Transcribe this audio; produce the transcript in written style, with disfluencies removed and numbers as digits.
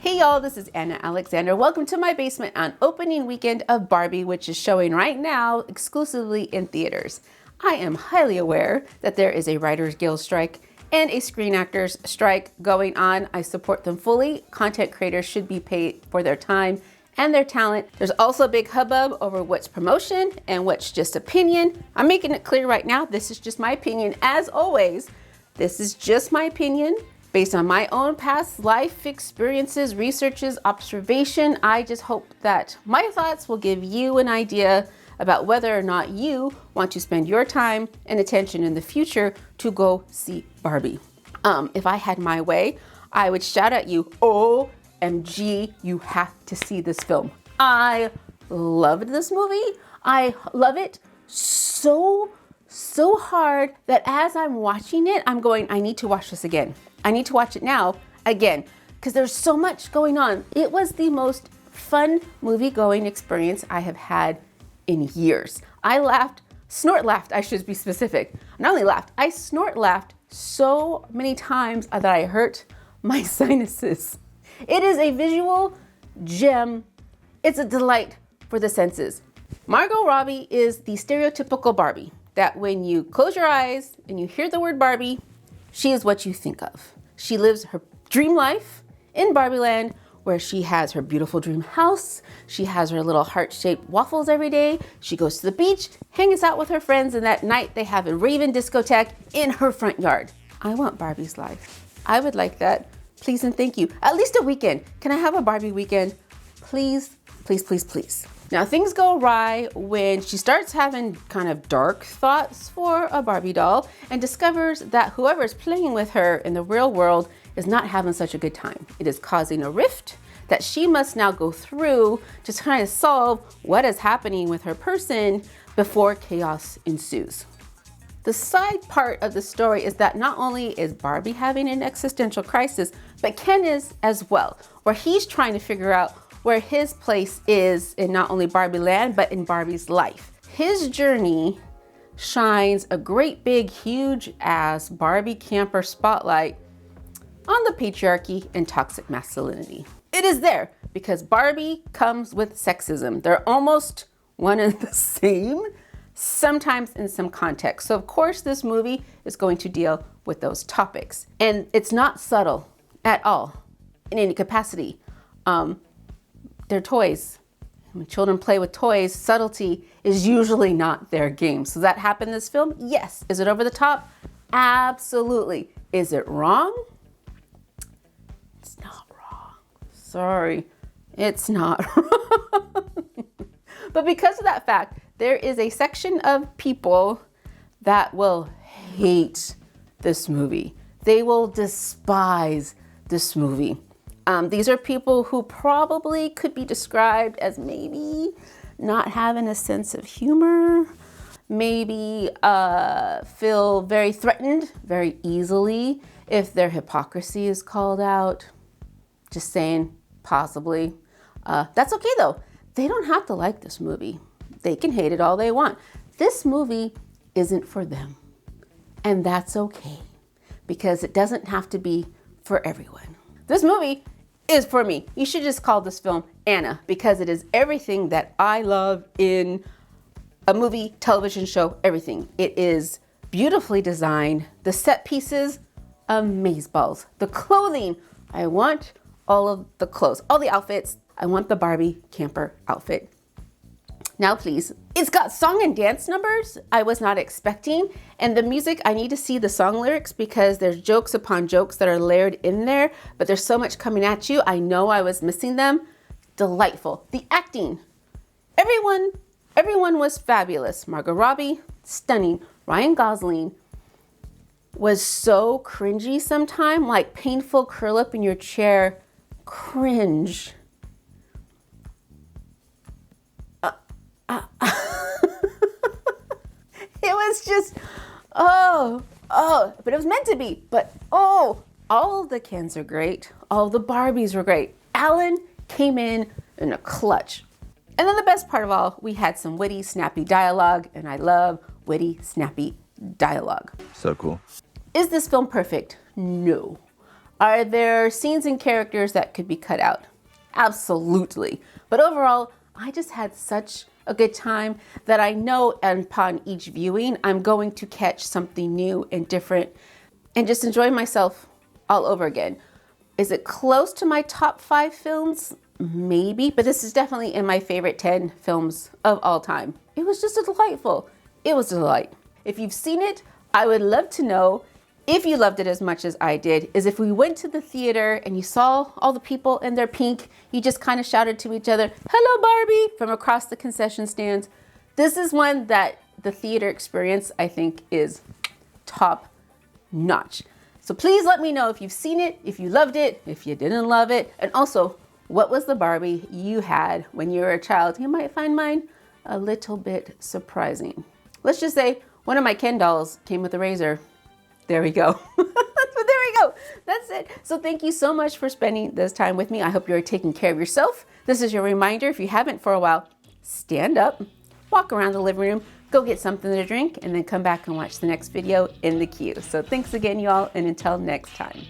Hey y'all, this is Anna Alexander. Welcome to my basement on opening weekend of Barbie, which is showing right now exclusively in theaters. I am highly aware that there is a Writers Guild strike and a Screen Actors strike going on. I support them fully. Content creators should be paid for their time and their talent. There's also a big hubbub over what's promotion and what's just opinion. I'm making it clear right now, this is just my opinion. As always, this is just my opinion. Based on my own past life experiences, researches, observation, I just hope that my thoughts will give you an idea about whether or not you want to spend your time and attention in the future to go see Barbie. If I had my way, I would shout at you, OMG, you have to see this film. I loved this movie. I love it so hard that as I'm watching it, I'm going, I need to watch this again. I need to watch it now again because there's so much going on. It was the most fun movie-going experience I have had in years. I laughed, snort laughed, I should be specific. Not only laughed, I snort laughed so many times that I hurt my sinuses. It is a visual gem. It's a delight for the senses. Margot Robbie is the stereotypical Barbie that when you close your eyes and you hear the word Barbie, she is what you think of. She lives her dream life in Barbie Land where she has her beautiful dream house. She has her little heart-shaped waffles every day. She goes to the beach, hangs out with her friends, and that night they have a raven discotheque in her front yard. I want Barbie's life. I would like that. Please and thank you. At least a weekend. Can I have a Barbie weekend? Please, please, please, please. Now things go awry when she starts having kind of dark thoughts for a Barbie doll and discovers that whoever's playing with her in the real world is not having such a good time. It is causing a rift that she must now go through to try to solve what is happening with her person before chaos ensues. The side part of the story is that not only is Barbie having an existential crisis, but Ken is as well, where he's trying to figure out where his place is in not only Barbie Land, but in Barbie's life. His journey shines a great big, huge ass Barbie camper spotlight on the patriarchy and toxic masculinity. It is there because Barbie comes with sexism. They're almost one and the same, sometimes in some context. So of course this movie is going to deal with those topics. And it's not subtle at all in any capacity. They're toys. When children play with toys, subtlety is usually not their game. So does that happen in this film? Yes. Is it over the top? Absolutely. Is it wrong? It's not wrong. Sorry, it's not wrong. But because of that fact, there is a section of people that will hate this movie. They will despise this movie. These are people who probably could be described as maybe not having a sense of humor, maybe feel very threatened very easily if their hypocrisy is called out. Just saying, possibly. That's okay though. They don't have to like this movie. They can hate it all they want. This movie isn't for them. And that's okay because it doesn't have to be for everyone. This movie is for me. You should just call this film Anna because it is everything that I love in a movie, television show, everything. It is beautifully designed. The set pieces, amazeballs. The clothing, I want all of the clothes, all the outfits. I want the Barbie camper outfit. Now please. It's got song and dance numbers I was not expecting. And the music, I need to see the song lyrics because there's jokes upon jokes that are layered in there, but there's so much coming at you. I know I was missing them. Delightful. The acting. Everyone was fabulous. Margot Robbie, stunning. Ryan Gosling was so cringy sometimes, like painful curl up in your chair, cringe. It was just, but it was meant to be. But all the Kens are great. All the Barbies were great. Alan came in a clutch. And then the best part of all, we had some witty, snappy dialogue, and I love witty, snappy dialogue. So cool. Is this film perfect? No. Are there scenes and characters that could be cut out? Absolutely. But overall, I just had such a good time that I know upon each viewing, I'm going to catch something new and different and just enjoy myself all over again. Is it close to my top 5 films? Maybe, but this is definitely in my favorite 10 films of all time. It was just delightful. It was a delight. If you've seen it, I would love to know if you loved it as much as I did. Is if we went to the theater and you saw all the people in their pink, you just kind of shouted to each other, "Hello, Barbie," from across the concession stands. This is one that the theater experience, I think, is top notch. So please let me know if you've seen it, if you loved it, if you didn't love it, and also what was the Barbie you had when you were a child. You might find mine a little bit surprising. Let's just say one of my Ken dolls came with a razor. There we go. But there we go. That's it. So thank you so much for spending this time with me. I hope you're taking care of yourself. This is your reminder, if you haven't for a while, stand up, walk around the living room, go get something to drink, and then come back and watch the next video in the queue. So thanks again, y'all, and until next time.